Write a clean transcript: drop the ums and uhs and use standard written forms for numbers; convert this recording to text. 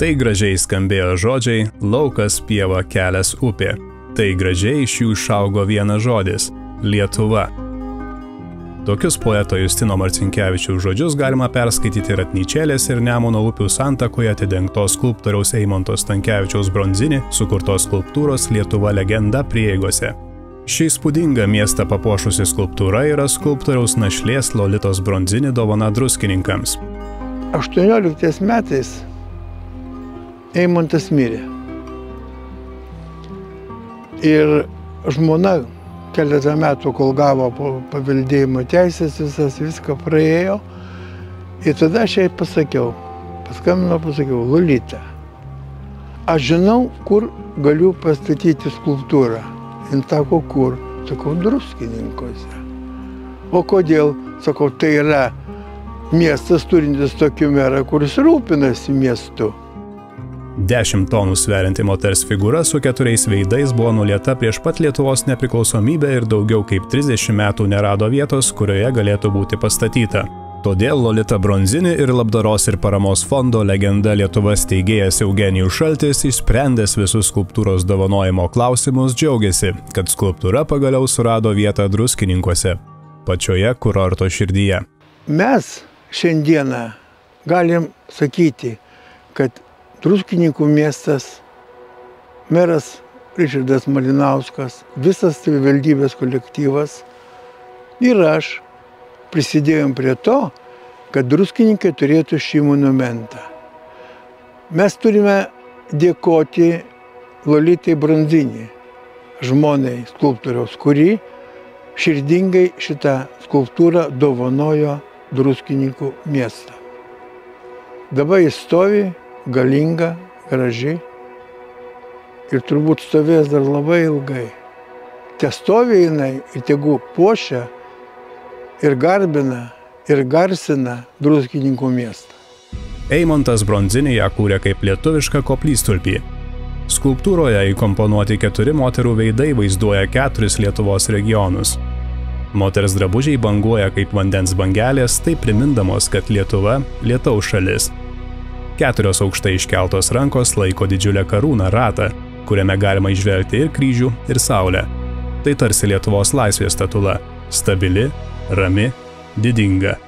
Tai gražiai skambėjo žodžiai laukas, pieva, kelias, upė. Tai gražiai iš jų išaugo vienas žodis – Lietuva. Tokius poeto Justino Marcinkevičiaus žodžius galima perskaityti Ratnyčėlės ir Nemuno upių santakoje atidengtos skulptoriaus Eimonto Stankevičiaus Bronzinį sukurtos skulptūros Lietuva legenda prieigose. Ši įspūdinga miestą papuošusi skulptūra yra skulptoriaus našlės Lolitos Bronzinį dovana druskininkams. 18 metais Eimontas mirė. Ir žmona keletą metų, kol gavo paveldėjimo teisės, viską praėjo. Ir tada aš jai pasakiau, pasakiau, Lolita, aš žinau, kur galiu pastatyti skulptūrą. Jin sako, kur? Sakau, Druskininkuose. O kodėl? Sakau, tai yra miestas turintis tokį merą, kuris rūpinasi miestu. 10 tonų sverianti moters figūra su 4 veidais buvo nulieta prieš pat Lietuvos nepriklausomybę ir daugiau kaip 30 metų nerado vietos, kurioje galėtų būti pastatyta. Todėl Lolita Bronzinį ir Labdaros ir paramos fondo Legenda Lietuva steigėjas Eugenijus Šaltis, išsprendęs visus skulptūros dovanojimo klausimus, džiaugiasi, kad skulptūra pagaliau surado vietą Druskininkuose, pačioje kurorto širdyje. Mes šiandieną galim sakyti, kad Druskininkų miestas, meras Ričardas Malinauskas, visas savivaldybės kolektyvas ir aš prisidėjom prie to, kad druskininkai turėtų šį monumentą. Mes turime dėkoti Lolitai Bronzinį, žmonai skulptoriaus, kuri širdingai šitą skulptūrą dovanojo Druskininkų miestą. Dabar jis stovi, galinga, graži ir turbūt stovės dar labai ilgai. Te stovi jinai ir tegu puošia ir garbina ir garsina Druskininkų miestą. Eimontas Bronzinį ją kūrė kaip lietuvišką koplytstulpį. Skulptūroje įkomponuoti 4 moterų veidai vaizduoja 4 Lietuvos regionus. Moters drabužiai banguoja kaip vandens bangelės, tai primindamos, kad Lietuva – lietaus šalis. 4 aukštai iškeltos rankos laiko didžiulę karūną ratą, kuriame galima įžvelgti ir kryžių, ir saulę. Tai tarsi Lietuvos laisvės statula – stabili, rami, didinga.